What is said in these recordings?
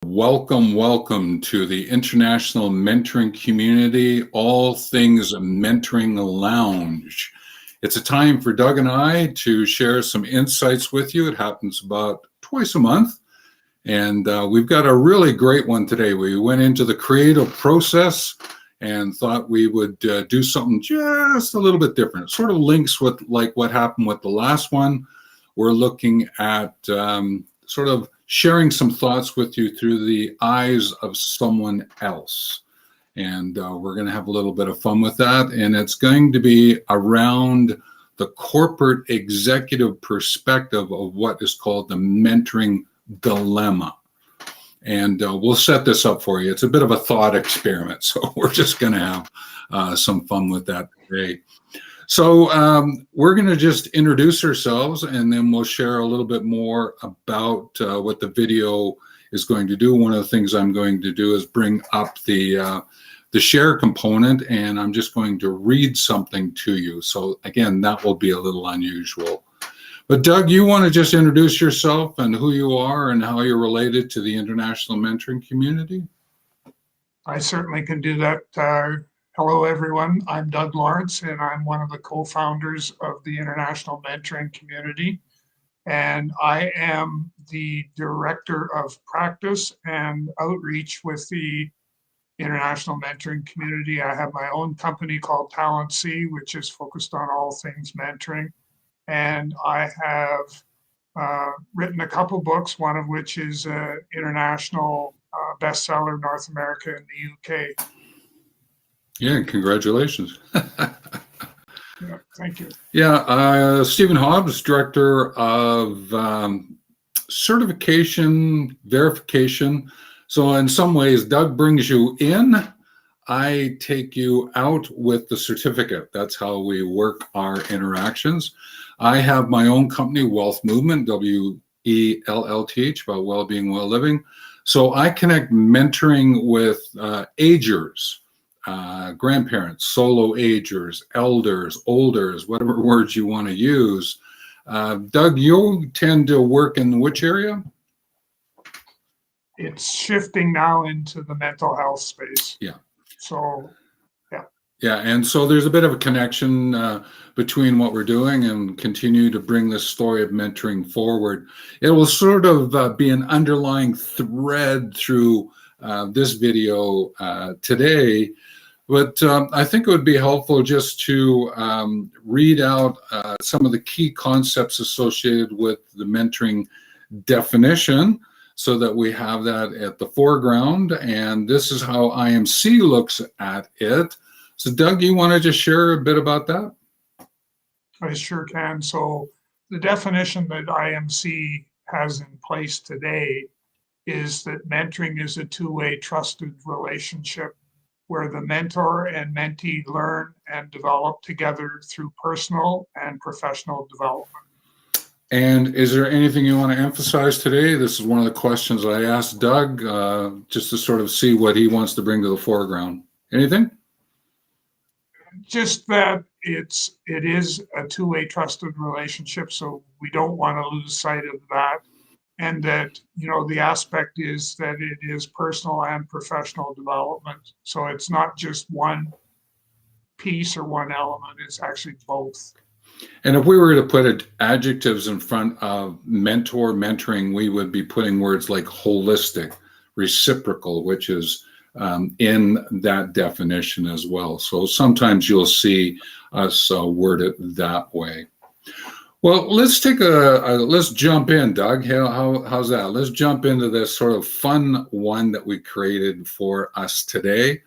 Welcome to the International Mentoring Community, All Things Mentoring Lounge. It's a time for Doug and I to share some insights with you. It happens about twice a month, and we've got a really great one today. We went into the creative process and thought we would do something just a little bit different. It sort of links with like what happened with the last one. We're looking at sort of sharing some thoughts with you through the eyes of someone else. And we're going to have a little bit of fun with that. And it's going to be around the corporate executive perspective of what is called the mentoring dilemma. And we'll set this up for you. It's a bit of a thought experiment. So we're just going to have some fun with that today. So we're going to just introduce ourselves, and then we'll share a little bit more about what the video is going to do. One of the things I'm going to do is bring up the share component, and I'm just going to read something to you. So again, that will be a little unusual. But Doug, you want to just introduce yourself and who you are and how you're related to the international mentoring community? I certainly can do that. Hello, everyone. I'm Doug Lawrence, and I'm one of the co-founders of the International Mentoring Community. And I am the Director of Practice and Outreach with the International Mentoring Community. I have my own company called Talent C, which is focused on all things mentoring. And I have written a couple books, one of which is an international bestseller in North America and the UK. Yeah, congratulations. Yeah, thank you. Yeah, Stephen Hobbs, Director of Certification, Verification. So in some ways, Doug brings you in. I take you out with the certificate. That's how we work our interactions. I have my own company, Wealth Movement, WELLTH, about well-being, well-living. So I connect mentoring with agers, grandparents, solo agers, elders, olders, whatever words you want to use. Doug, you tend to work in which area? It's shifting now into the mental health space. Yeah. So, yeah. Yeah, and so there's a bit of a connection between what we're doing and continue to bring this story of mentoring forward. It will sort of be an underlying thread through this video today. But I think it would be helpful just to read out some of the key concepts associated with the mentoring definition so that we have that at the foreground. And this is how IMC looks at it. So Doug, you want to just share a bit about that? I sure can. So the definition that IMC has in place today is that mentoring is a two-way trusted relationship where the mentor and mentee learn and develop together through personal and professional development. And is there anything you want to emphasize today? This is one of the questions I asked Doug, just to sort of see what he wants to bring to the foreground. Anything? Just that it is a two-way trusted relationship, so we don't want to lose sight of that. And that, the aspect is that it is personal and professional development. So it's not just one piece or one element, it's actually both. And if we were to put adjectives in front of mentor, mentoring, we would be putting words like holistic, reciprocal, which is in that definition as well. So sometimes you'll see us word it that way. Well, let's jump in, Doug. How's that? Let's jump into this sort of fun one that we created for us today,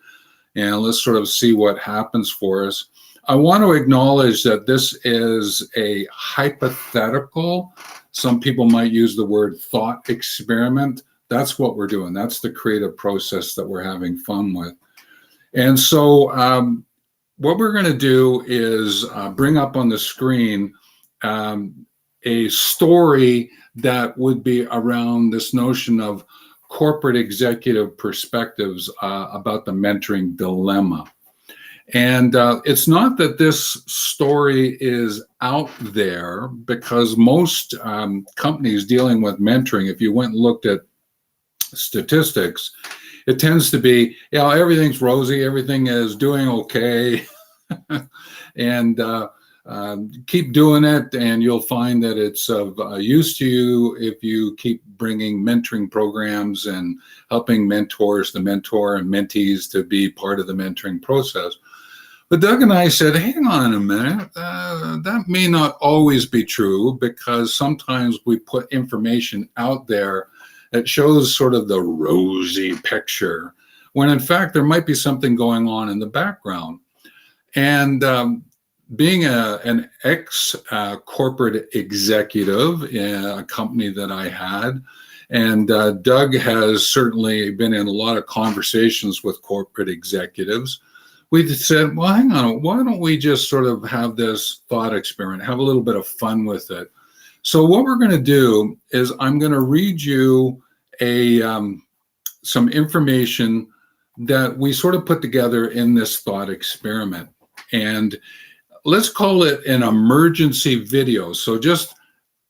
and let's sort of see what happens for us. I want to acknowledge that this is a hypothetical. Some people might use the word thought experiment. That's what we're doing. That's the creative process that we're having fun with. And so what we're going to do is bring up on the screen a story that would be around this notion of corporate executive perspectives about the mentoring dilemma. And it's not that this story is out there, because most companies dealing with mentoring, if you went and looked at statistics, it tends to be, everything's rosy, everything is doing okay, and keep doing it, and you'll find that it's of use to you if you keep bringing mentoring programs and helping mentors, the mentor and mentees, to be part of the mentoring process. But Doug and I said, hang on a minute, that may not always be true, because sometimes we put information out there that shows sort of the rosy picture, when in fact there might be something going on in the background. And being an ex-corporate executive in a company that I had, and Doug has certainly been in a lot of conversations with corporate executives, we said, well, hang on, why don't we just sort of have this thought experiment, have a little bit of fun with it. So what we're going to do is I'm going to read you some information that we sort of put together in this thought experiment. And let's call it an emergency video. So just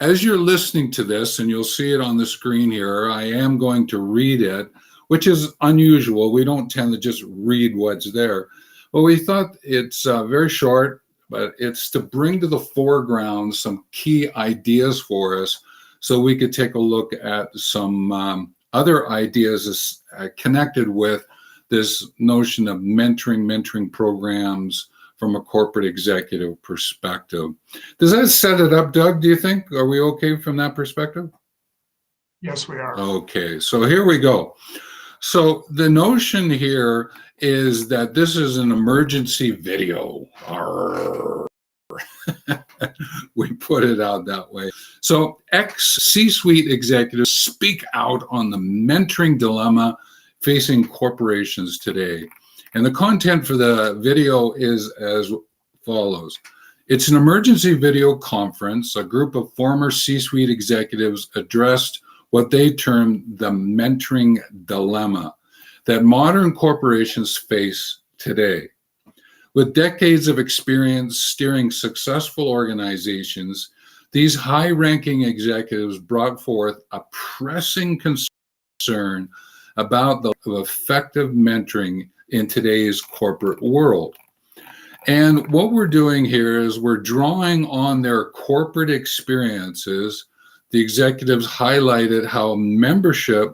as you're listening to this, and you'll see it on the screen here, I am going to read it, which is unusual. We don't tend to just read what's there. Well, we thought it's very short, but it's to bring to the foreground some key ideas for us, so we could take a look at some other ideas connected with this notion of mentoring programs from a corporate executive perspective. Does that set it up, Doug, do you think? Are we okay from that perspective? Yes, we are. Okay, so here we go. So the notion here is that this is an emergency video. We put it out that way. So ex-C-suite executives speak out on the mentoring dilemma facing corporations today. And the content for the video is as follows. It's an emergency video conference. A group of former C-suite executives addressed what they termed the mentoring dilemma that modern corporations face today. With decades of experience steering successful organizations, these high-ranking executives brought forth a pressing concern about the effective mentoring in today's corporate world. And what we're doing here is we're drawing on their corporate experiences. The executives highlighted how mentorship,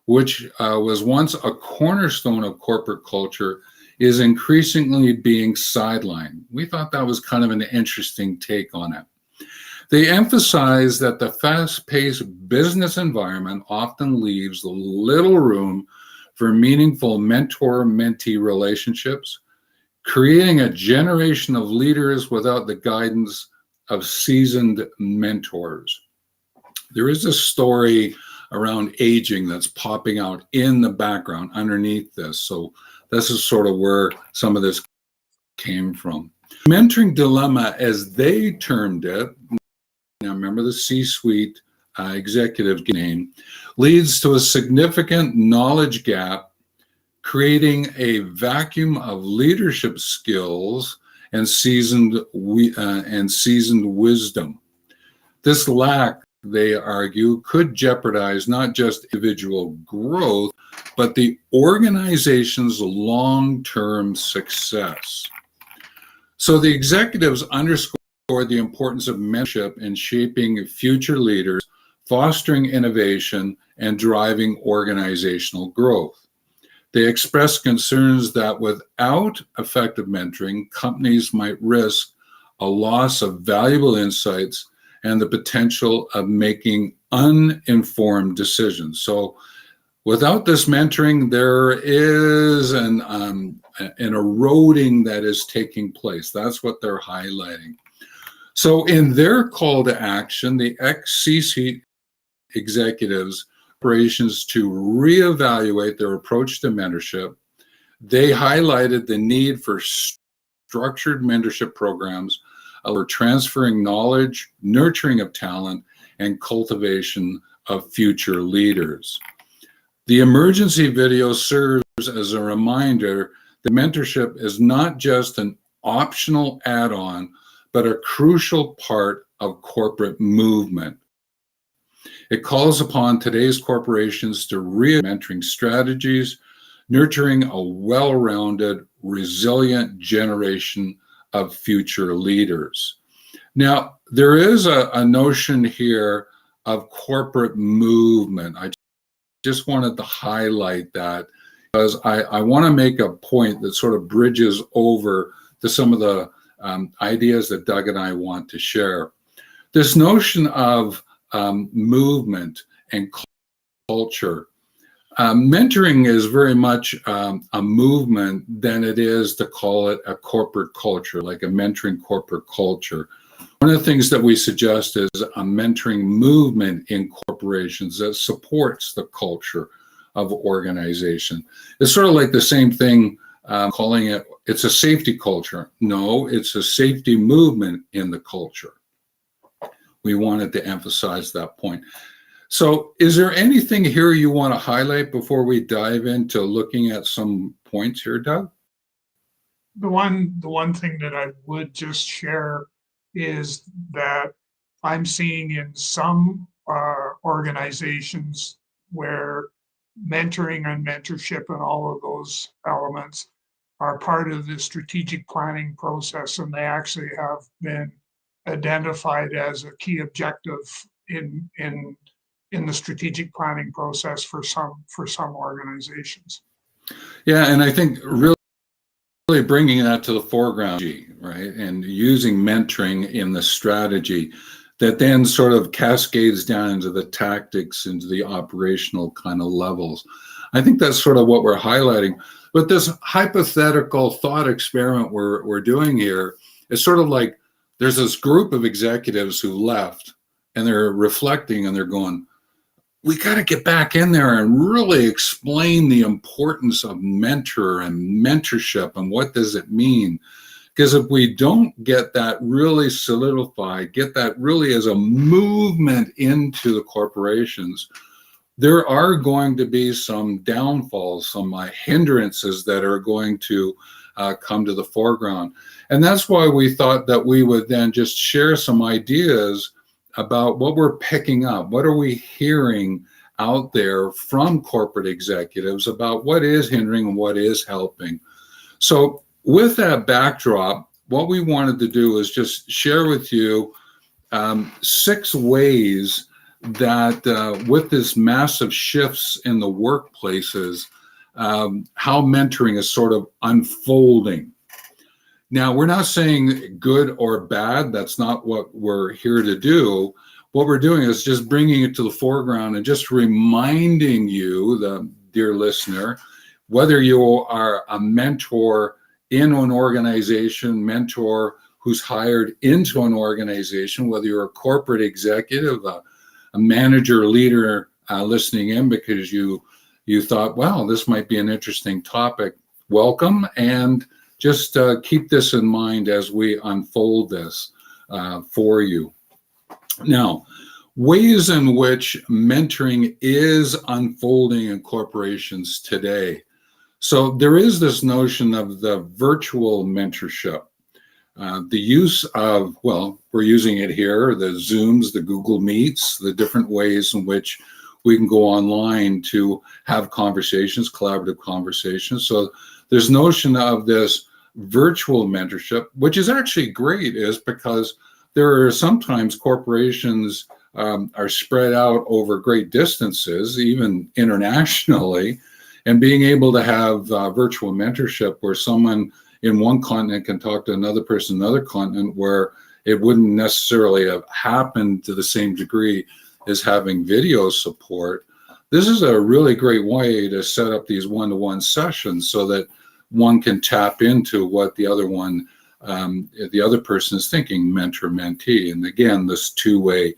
which was once a cornerstone of corporate culture, is increasingly being sidelined. We thought that was kind of an interesting take on it. They emphasize that the fast-paced business environment often leaves little room for meaningful mentor-mentee relationships, creating a generation of leaders without the guidance of seasoned mentors. There is a story around aging that's popping out in the background underneath this. So this is sort of where some of this came from. Mentoring dilemma, as they termed it, now remember the C-suite executive name, leads to a significant knowledge gap, creating a vacuum of leadership skills and seasoned wisdom. This lack, they argue, could jeopardize not just individual growth, but the organization's long-term success. So the executives underscore the importance of mentorship in shaping future leaders, fostering innovation, and driving organizational growth. They express concerns that without effective mentoring, companies might risk a loss of valuable insights and the potential of making uninformed decisions. So without this mentoring, there is an eroding that is taking place. That's what they're highlighting. So in their call to action, the ex-C-suite executives operations to reevaluate their approach to mentorship, they highlighted the need for structured mentorship programs for transferring knowledge, nurturing of talent, and cultivation of future leaders. The emergency video serves as a reminder that mentorship is not just an optional add-on, but a crucial part of corporate movement. It calls upon today's corporations to mentoring strategies, nurturing a well-rounded, resilient generation of future leaders. Now, there is a notion here of corporate movement. I just wanted to highlight that because I want to make a point that sort of bridges over to some of the ideas that Doug and I want to share. This notion of movement and culture. Mentoring is very much a movement than it is to call it a corporate culture, like a mentoring corporate culture. One of the things that we suggest is a mentoring movement in corporations that supports the culture of organization. It's sort of like the same thing, calling it's a safety culture. No, it's a safety movement in the culture. We wanted to emphasize that point. So is there anything here you want to highlight before we dive into looking at some points here, Doug? The one thing that I would just share is that I'm seeing in some organizations where mentoring and mentorship and all of those elements are part of the strategic planning process, and they actually have been identified as a key objective in the strategic planning process for some organizations. Yeah, and I think really bringing that to the foreground, right, and using mentoring in the strategy that then sort of cascades down into the tactics, into the operational kind of levels. I think that's sort of what we're highlighting. But this hypothetical thought experiment we're doing here is sort of like there's this group of executives who left and they're reflecting and they're going, we got to get back in there and really explain the importance of mentor and mentorship and what does it mean. Because if we don't get that really solidified, get that really as a movement into the corporations, there are going to be some downfalls, some hindrances that are going to come to the foreground. And that's why we thought that we would then just share some ideas about what we're picking up. What are we hearing out there from corporate executives about what is hindering and what is helping? So with that backdrop, what we wanted to do is just share with you 6 ways that with this massive shifts in the workplaces, how mentoring is sort of unfolding. Now, we're not saying good or bad. That's not what we're here to do. What we're doing is just bringing it to the foreground and just reminding you, the dear listener, whether you are a mentor in an organization, mentor who's hired into an organization, whether you're a corporate executive, a manager, leader listening in because you thought, wow, this might be an interesting topic. Welcome, and just keep this in mind as we unfold this for you. Now, ways in which mentoring is unfolding in corporations today. So there is this notion of the virtual mentorship. The use of, well, we're using it here, the Zooms, the Google Meets, the different ways in which we can go online to have conversations, collaborative conversations. So there's notion of this virtual mentorship, which is actually great, is because there are sometimes corporations are spread out over great distances, even internationally, and being able to have virtual mentorship where someone in one continent can talk to another person in another continent where it wouldn't necessarily have happened to the same degree as having video support. This is a really great way to set up these one-to-one sessions so that one can tap into what the other one, the other person is thinking, mentor, mentee. And again, this two-way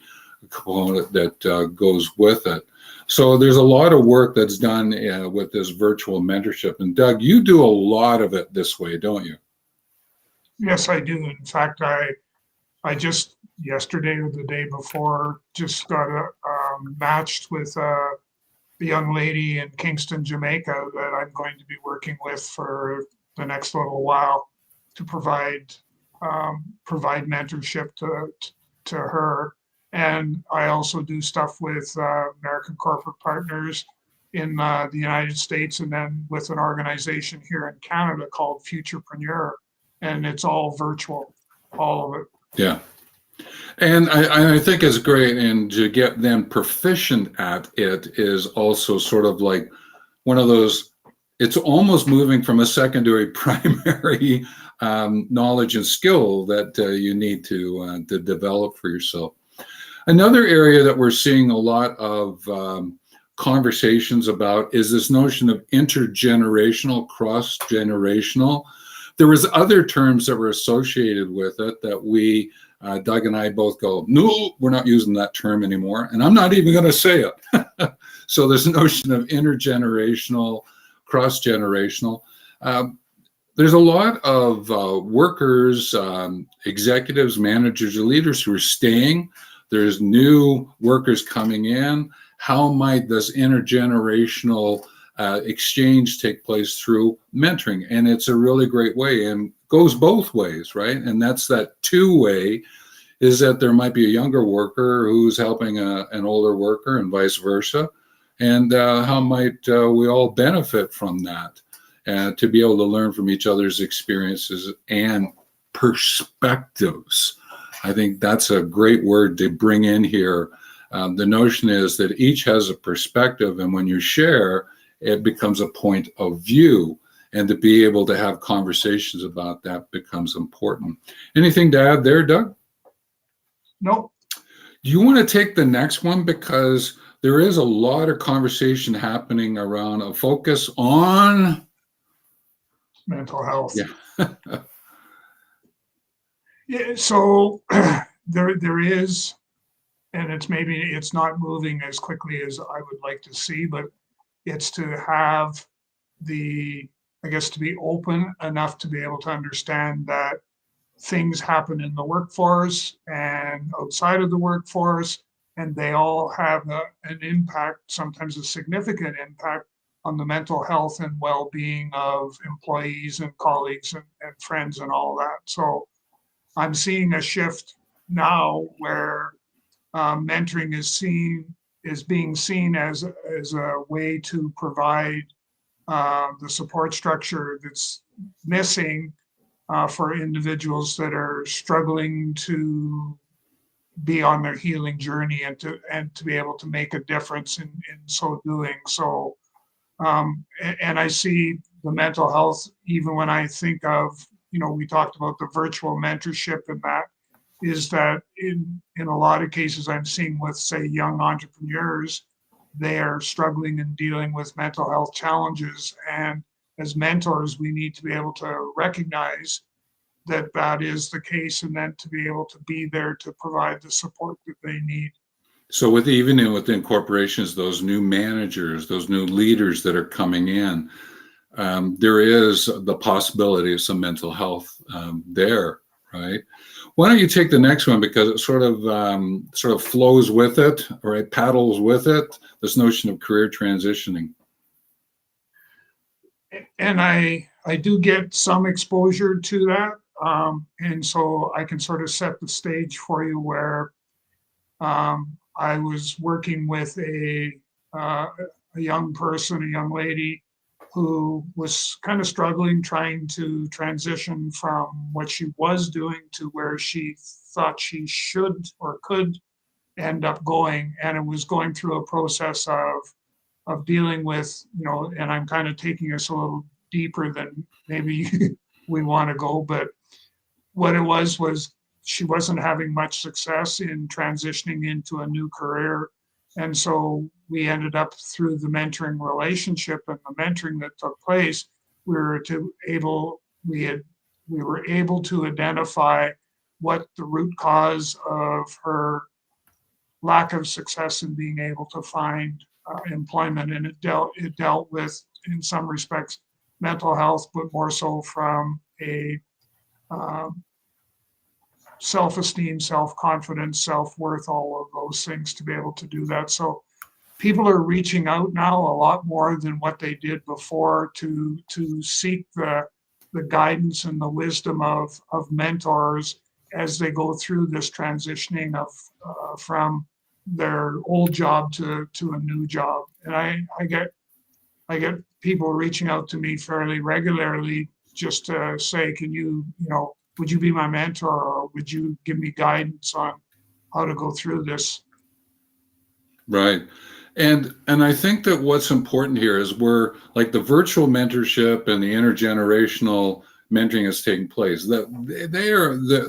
component that goes with it. So there's a lot of work that's done with this virtual mentorship. And Doug, you do a lot of it this way, don't you? Yes, I do. In fact, I just yesterday or the day before just got matched with a young lady in Kingston, Jamaica that I'm going to be working with for the next little while to provide mentorship to her. And I also do stuff with American corporate partners in the United States, and then with an organization here in Canada called Futurepreneur, and it's all virtual, all of it. Yeah. And I think it's great. And to get them proficient at it is also sort of like one of those, it's almost moving from a secondary primary knowledge and skill that you need to develop for yourself. Another area that we're seeing a lot of conversations about is this notion of intergenerational, cross-generational. There was other terms that were associated with it that we, Doug and I both go, no, we're not using that term anymore. And I'm not even going to say it. So there's a notion of intergenerational, cross-generational. There's a lot of workers, executives, managers, or leaders who are staying. There's new workers coming in. How might this intergenerational exchange take place through mentoring? And it's a really great way and goes both ways, right? And that's that two-way, is that there might be a younger worker who's helping an older worker and vice versa. And how might we all benefit from that? To be able to learn from each other's experiences and perspectives. I think that's a great word to bring in here. The notion is that each has a perspective, and when you share, it becomes a point of view. And to be able to have conversations about that becomes important. Anything to add there, Doug? Nope. Do you want to take the next one? Because there is a lot of conversation happening around a focus on mental health. Yeah. Yeah, so there is, and it's not moving as quickly as I would like to see, but it's to have to be open enough to be able to understand that things happen in the workforce and outside of the workforce, and they all have an impact, sometimes a significant impact, on the mental health and well-being of employees and colleagues and friends and all that. So I'm seeing a shift now where mentoring is being seen as a way to provide the support structure that's missing for individuals that are struggling to be on their healing journey and to be able to make a difference in so doing. So and I see the mental health, even when I think of, we talked about the virtual mentorship, and that is that in a lot of cases I'm seeing with, say, young entrepreneurs, they are struggling and dealing with mental health challenges. And as mentors, we need to be able to recognize that that is the case, and then to be able to be there to provide the support that they need. So within corporations, those new managers, those new leaders that are coming in, there is the possibility of some mental health there, right? Why don't you take the next one, because it sort of flows with it, or it paddles with it, this notion of career transitioning. And I do get some exposure to that. And so I can sort of set the stage for you where I was working with a young person, a young lady who was kind of struggling, trying to transition from what she was doing to where she thought she should or could end up going. And it was going through a process of dealing with, and I'm kind of taking us a little deeper than maybe we want to go, but what it was she wasn't having much success in transitioning into a new career. And so we ended up, through the mentoring relationship and the mentoring that took place, we were able to identify what the root cause of her lack of success in being able to find employment. And it dealt with, in some respects, mental health, but more so from a self-esteem, self-confidence, self-worth, all of those things, to be able to do that. So people are reaching out now a lot more than what they did before to seek the guidance and the wisdom of mentors as they go through this transitioning of from their old job to a new job. And I get people reaching out to me fairly regularly just to say, can would you be my mentor, or would you give me guidance on how to go through this? Right. And I think that what's important here is we're like the virtual mentorship and the intergenerational mentoring is taking place. That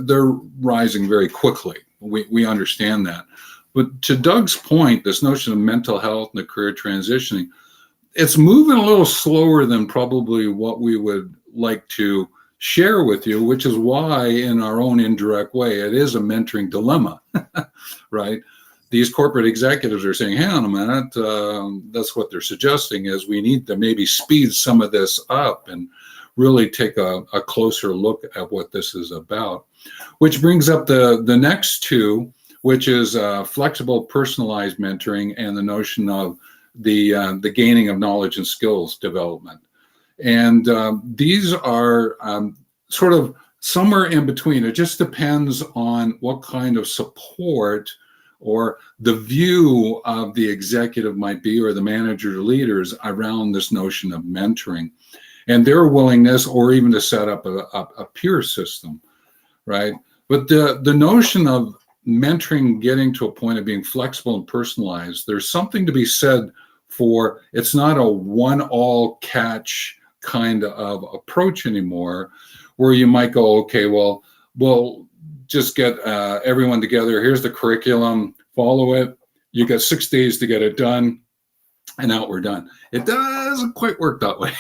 they're rising very quickly. We understand that. But to Doug's point, this notion of mental health and the career transitioning, it's moving a little slower than probably what we would like to share with you, which is why in our own indirect way, it is a mentoring dilemma, right? These corporate executives are saying, hang on a minute, that's what they're suggesting is we need to maybe speed some of this up and really take a closer look at what this is about. Which brings up the next two, which is flexible personalized mentoring and the notion of the gaining of knowledge and skills development. And these are sort of somewhere in between. It just depends on what kind of support or the view of the executive might be, or the manager or leaders around this notion of mentoring and their willingness, or even to set up a peer system, right? But the notion of mentoring getting to a point of being flexible and personalized, there's something to be said for it's not a one-all catch kind of approach anymore, where you might go, okay, well, we'll just get everyone together. Here's the curriculum, follow it. You got 6 days to get it done, and out we're done. It doesn't quite work that way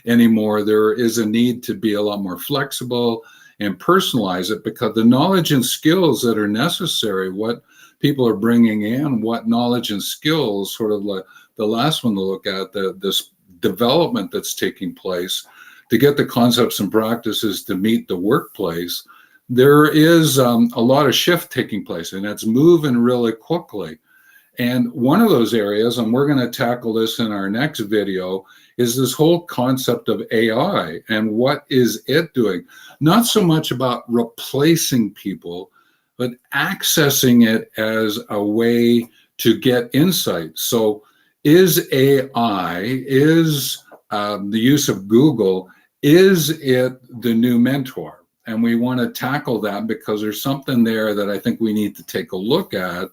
anymore. There is a need to be a lot more flexible and personalize it, because the knowledge and skills that are necessary, what people are bringing in, what knowledge and skills, sort of like the last one to look at, this development that's taking place to get the concepts and practices to meet the workplace, there is a lot of shift taking place, and it's moving really quickly. And one of those areas, and we're going to tackle this in our next video, is this whole concept of AI and what is it doing? Not so much about replacing people, but accessing it as a way to get insight. So is AI, is the use of Google, is it the new mentor? And we want to tackle that because there's something there that I think we need to take a look at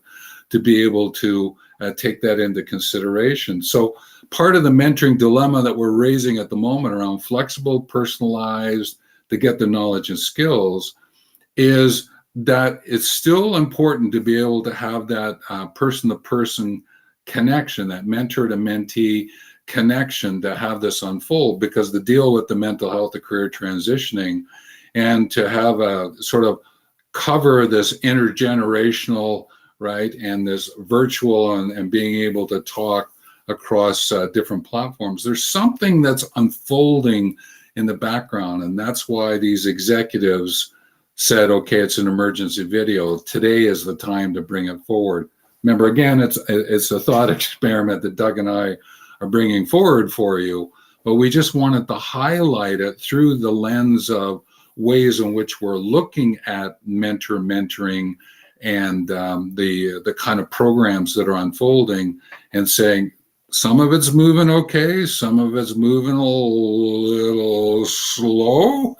to be able to take that into consideration. So part of the mentoring dilemma that we're raising at the moment around flexible, personalized, to get the knowledge and skills, is that it's still important to be able to have that person-to-person connection, that mentor to mentee connection, to have this unfold, because the deal with the mental health, the career transitioning, and to have a sort of cover this intergenerational, right, and this virtual and being able to talk across different platforms. There's something that's unfolding in the background, and that's why these executives said, okay, it's an emergency video. Today is the time to bring it forward. Remember, again, it's a thought experiment that Doug and I are bringing forward for you, but we just wanted to highlight it through the lens of ways in which we're looking at mentoring and the kind of programs that are unfolding, and saying some of it's moving okay, some of it's moving a little slow,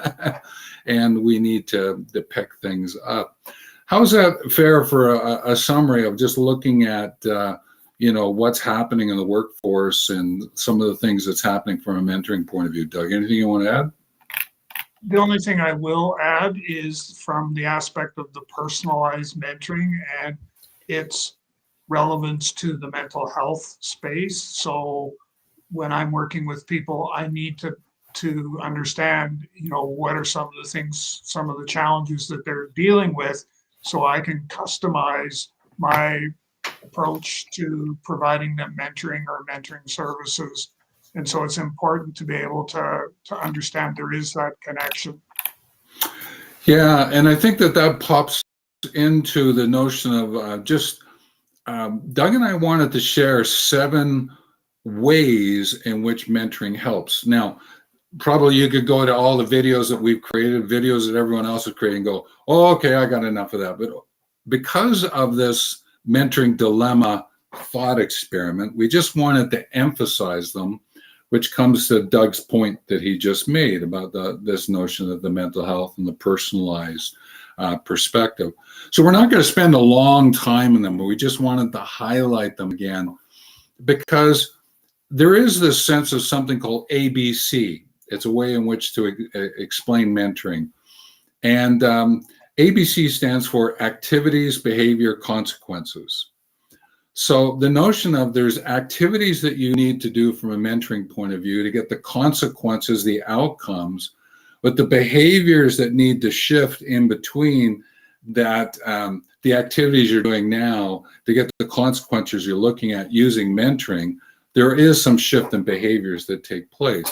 and we need to pick things up. How's that fair for a summary of just looking at what's happening in the workforce and some of the things that's happening from a mentoring point of view? Doug, anything you want to add? The only thing I will add is from the aspect of the personalized mentoring and its relevance to the mental health space. So when I'm working with people, I need to understand, what are some of the things, some of the challenges that they're dealing with, so I can customize my approach to providing them mentoring or mentoring services. And so it's important to be able to understand there is that connection. Yeah, and I think that pops into the notion of Doug and I wanted to share 7 ways in which mentoring helps. Now, probably you could go to all the videos that we've created, videos that everyone else is creating, and go, oh, okay, I got enough of that. But because of this mentoring dilemma thought experiment, we just wanted to emphasize them, which comes to Doug's point that he just made about this notion of the mental health and the personalized perspective. So we're not going to spend a long time in them, but we just wanted to highlight them again, because there is this sense of something called ABC. It's a way in which to explain mentoring. And ABC stands for activities, behavior, consequences. So the notion of there's activities that you need to do from a mentoring point of view to get the consequences, the outcomes, but the behaviors that need to shift in between that, the activities you're doing now to get the consequences you're looking at using mentoring, there is some shift in behaviors that take place.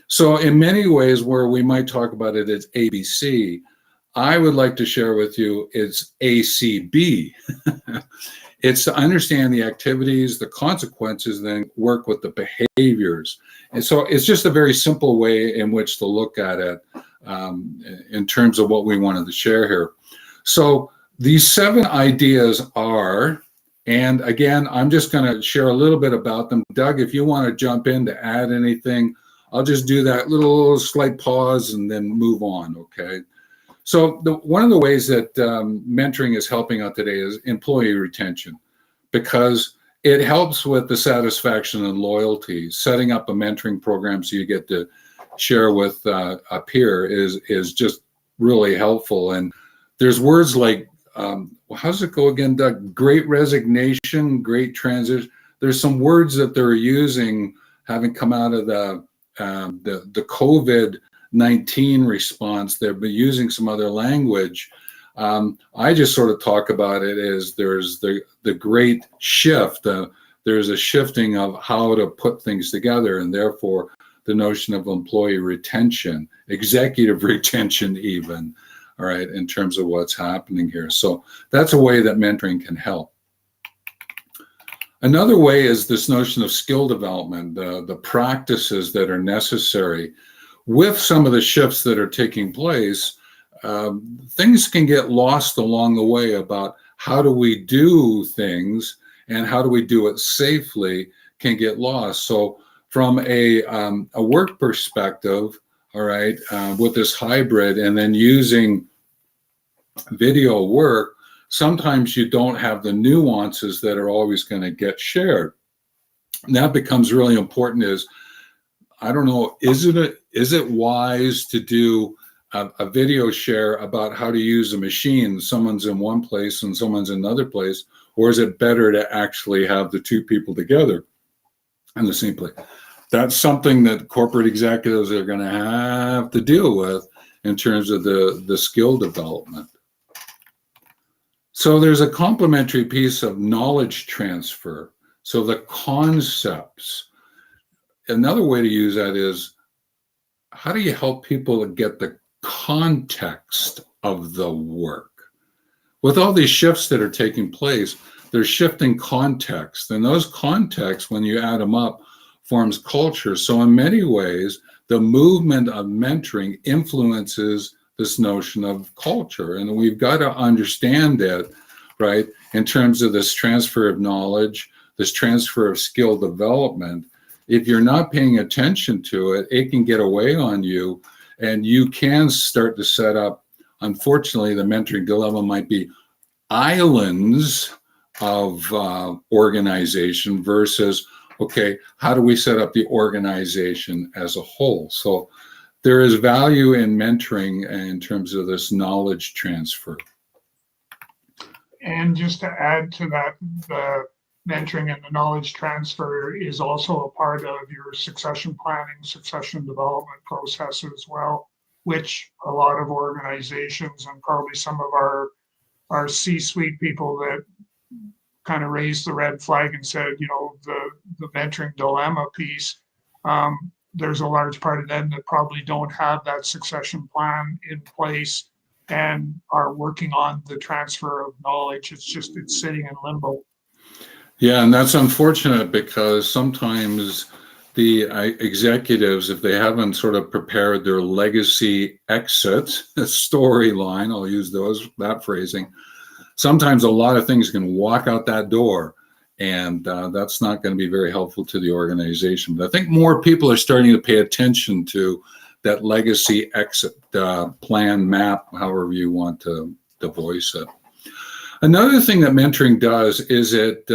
So in many ways where we might talk about it as ABC, I would like to share with you it's ACB. It's to understand the activities, the consequences, then work with the behaviors. And so it's just a very simple way in which to look at it in terms of what we wanted to share here. So these 7 ideas are, and again, I'm just going to share a little bit about them. Doug, if you want to jump in to add anything, I'll just do that little slight pause and then move on, okay? So one of the ways that mentoring is helping out today is employee retention, because it helps with the satisfaction and loyalty. Setting up a mentoring program so you get to share with a peer is just really helpful. And there's words like, how does it go again, Doug? Great resignation, great transition. There's some words that they're using having come out of the COVID-19 response. They've been using some other language. I just sort of talk about it as there's the great shift. There's a shifting of how to put things together, and therefore the notion of employee retention, executive retention even, all right, in terms of what's happening here. So that's a way that mentoring can help. Another way is this notion of skill development, the practices that are necessary. With some of the shifts that are taking place, things can get lost along the way about how do we do things and how do we do it safely can get lost. So from a work perspective, all right, with this hybrid and then using video work, sometimes you don't have the nuances that are always going to get shared. And that becomes really important is, I don't know, is it wise to do a video share about how to use a machine? Someone's in one place and someone's in another place, or is it better to actually have the two people together in the same place? That's something that corporate executives are going to have to deal with in terms of the skill development. So there's a complementary piece of knowledge transfer. So the concepts. Another way to use that is, how do you help people get the context of the work? With all these shifts that are taking place, there's shifting context, and those contexts, when you add them up, forms culture. So in many ways, the movement of mentoring influences this notion of culture, and we've got to understand it, right, in terms of this transfer of knowledge, this transfer of skill development. If you're not paying attention to it, it can get away on you, and you can start to set up, unfortunately, the mentoring dilemma might be islands of organization versus, okay, how do we set up the organization as a whole? So there is value in mentoring in terms of this knowledge transfer. And just to add to that, the mentoring and the knowledge transfer is also a part of your succession planning, succession development process as well, which a lot of organizations and probably some of our C-suite people that kind of raised the red flag and said, you know, the mentoring dilemma piece, there's a large part of them that probably don't have that succession plan in place and are working on the transfer of knowledge. It's sitting in limbo. Yeah, and that's unfortunate because sometimes the executives, if they haven't sort of prepared their legacy exit storyline, I'll use that phrasing, sometimes a lot of things can walk out that door, and that's not going to be very helpful to the organization. But I think more people are starting to pay attention to that legacy exit plan, map, however you want to voice it. Another thing that mentoring does is it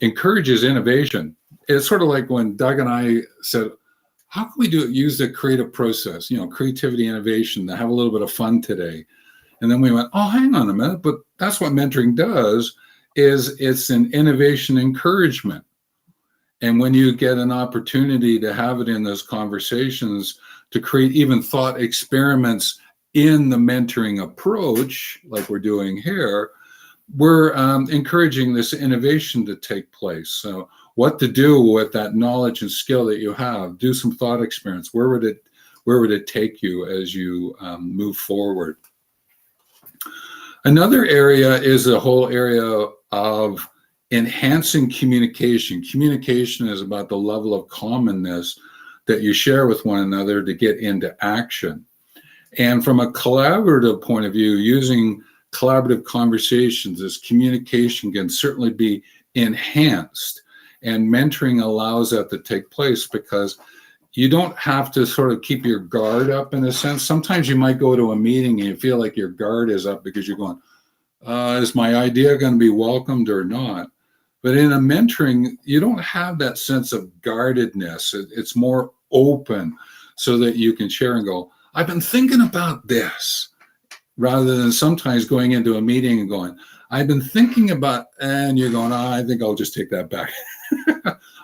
encourages innovation. It's sort of like when Doug and I said, how can we use the creative process, creativity, innovation, to have a little bit of fun today? And then we went, oh, hang on a minute, but that's what mentoring does, is it's an innovation encouragement. And when you get an opportunity to have it in those conversations, to create even thought experiments in the mentoring approach, like we're doing here, we're encouraging this innovation to take place. So what to do with that knowledge and skill that you have, do some thought experiments. Where would it take you as you move forward? Another area is the whole area of enhancing communication. Communication is about the level of commonness that you share with one another to get into action. And from a collaborative point of view, using collaborative conversations as communication can certainly be enhanced. And mentoring allows that to take place because you don't have to sort of keep your guard up in a sense. Sometimes you might go to a meeting and you feel like your guard is up because you're going, is my idea going to be welcomed or not? But in a mentoring, you don't have that sense of guardedness. It's more open so that you can share and go, I've been thinking about this, rather than sometimes going into a meeting and going, I've been thinking about, and you're going, I think I'll just take that back.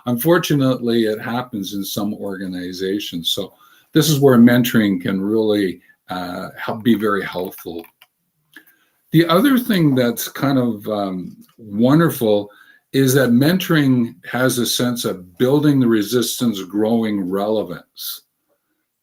Unfortunately, it happens in some organizations. So this is where mentoring can really be very helpful. The other thing that's kind of wonderful is that mentoring has a sense of building the resistance, growing relevance.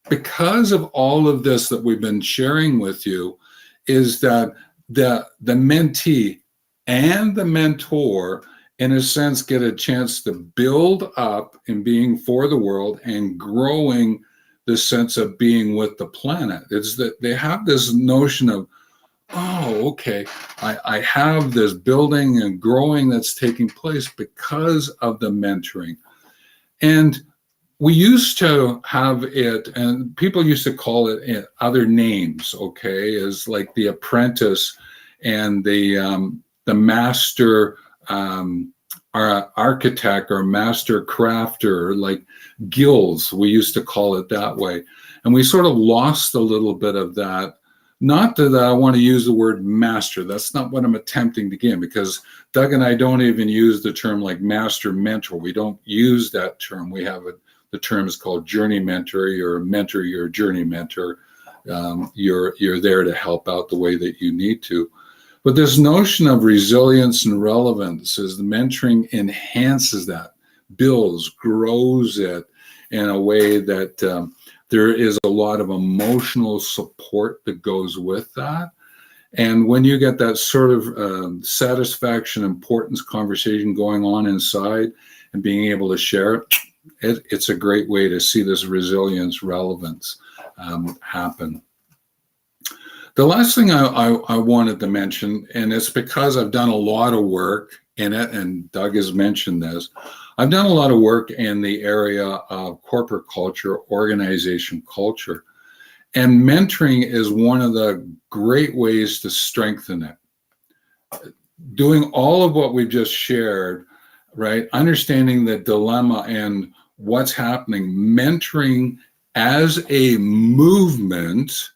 Because of all of this that we've been sharing with you, is that the mentee and the mentor, in a sense, get a chance to build up in being for the world and growing the sense of being with the planet. It's that they have this notion of, oh, okay, I have this building and growing that's taking place because of the mentoring. And we used to have it, and people used to call it other names, okay, as like the apprentice and the master architect or master crafter, like guilds, we used to call it that way. And we sort of lost a little bit of that. Not that I want to use the word master. That's not what I'm attempting to get, because Doug and I don't even use the term like master mentor. We don't use that term. We have the term is called journey mentor. You're a mentor, you're a journey mentor. You're there to help out the way that you need to. But this notion of resilience and relevance is the mentoring enhances that, builds, grows it in a way that there is a lot of emotional support that goes with that. And when you get that sort of satisfaction, importance conversation going on inside and being able to share it, it's a great way to see this resilience, relevance happen. The last thing I wanted to mention, and it's because I've done a lot of work in it, and Doug has mentioned this, I've done a lot of work in the area of corporate culture, organization culture, and mentoring is one of the great ways to strengthen it. Doing all of what we've just shared, right? Understanding the dilemma and what's happening, mentoring as a movement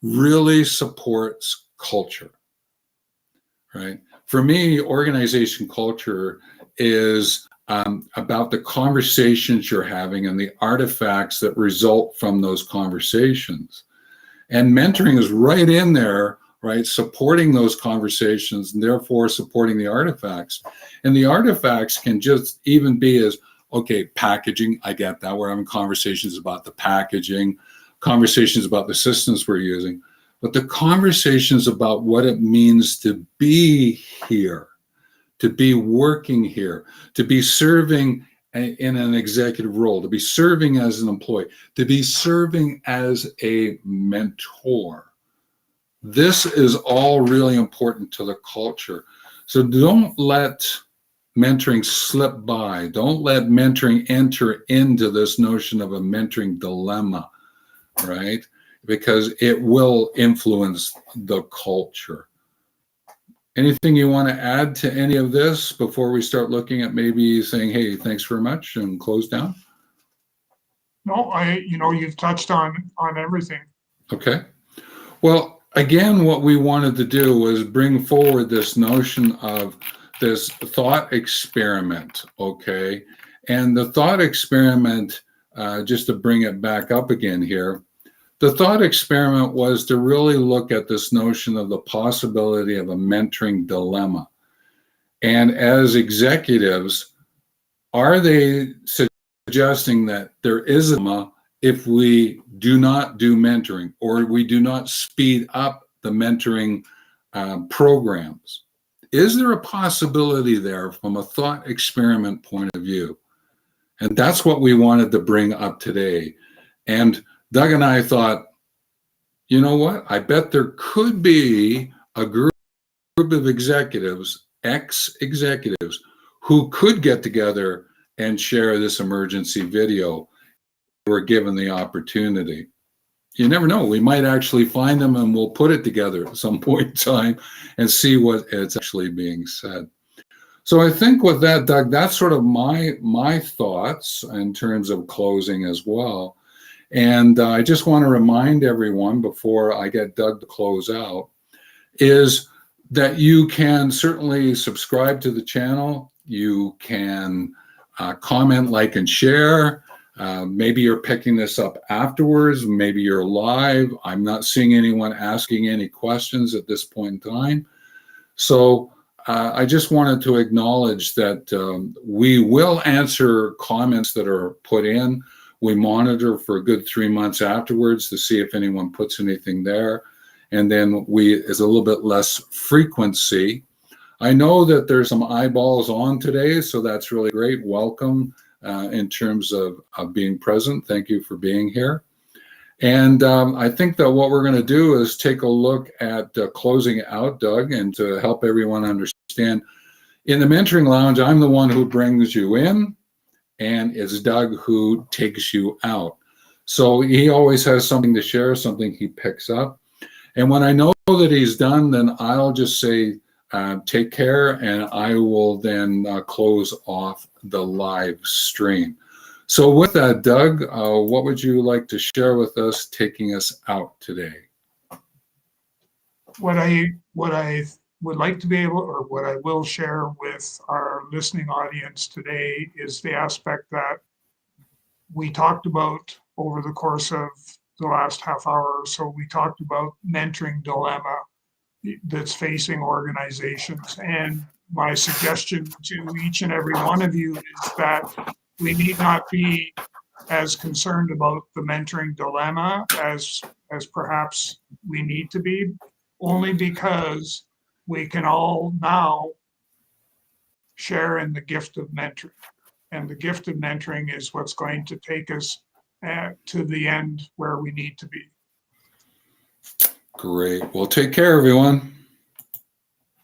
really supports culture, right? For me, organization culture is about the conversations you're having and the artifacts that result from those conversations. And mentoring is right in there, right? Supporting those conversations and therefore supporting the artifacts. And the artifacts can just even be as, okay, packaging, I get that. We're having conversations about the packaging, conversations about the systems we're using, but the conversations about what it means to be here, to be working here, to be serving in an executive role, to be serving as an employee, to be serving as a mentor. This is all really important to the culture. So don't let mentoring slip by. Don't let mentoring enter into this notion of a mentoring dilemma, right? Because it will influence the culture. Anything you want to add to any of this before we start looking at maybe saying, hey, thanks very much and close down? No, you've touched on everything. Okay. Well, again, what we wanted to do was bring forward this notion of this thought experiment, okay? And the thought experiment, just to bring it back up again here, the thought experiment was to really look at this notion of the possibility of a mentoring dilemma. And as executives, are they suggesting that there is a dilemma if we do not do mentoring, or we do not speed up the mentoring programs? Is there a possibility there from a thought experiment point of view? And that's what we wanted to bring up today. And Doug and I thought, you know what? I bet there could be a group of executives, ex-executives, who could get together and share this emergency video if we're given the opportunity. You never know. We might actually find them, and we'll put it together at some point in time and see what it's actually being said. So I think with that, Doug, that's sort of my thoughts in terms of closing as well. And I just want to remind everyone before I get Doug to close out, is that you can certainly subscribe to the channel. You can comment, like, and share. Maybe you're picking this up afterwards. Maybe you're live. I'm not seeing anyone asking any questions at this point in time. So I just wanted to acknowledge that we will answer comments that are put in. We monitor for a good 3 months afterwards to see if anyone puts anything there. And then it's a little bit less frequency. I know that there's some eyeballs on today, so that's really great. Welcome in terms of being present. Thank you for being here. And I think that what we're going to do is take a look at closing out, Doug, and to help everyone understand. In the Mentoring Lounge, I'm the one who brings you in, and it's Doug who takes you out. So he always has something to share, something he picks up. And when I know that he's done, then I'll just say, take care, and I will then close off the live stream. So with that, Doug, what would you like to share with us taking us out today? What I would like to be able, or what I will share with our listening audience today, is the aspect that we talked about over the course of the last half hour or so. We talked about mentoring dilemma that's facing organizations. And my suggestion to each and every one of you is that we need not be as concerned about the mentoring dilemma as perhaps we need to be, only because we can all now share in the gift of mentoring. And the gift of mentoring is what's going to take us to the end where we need to be. Great. Well, take care, everyone.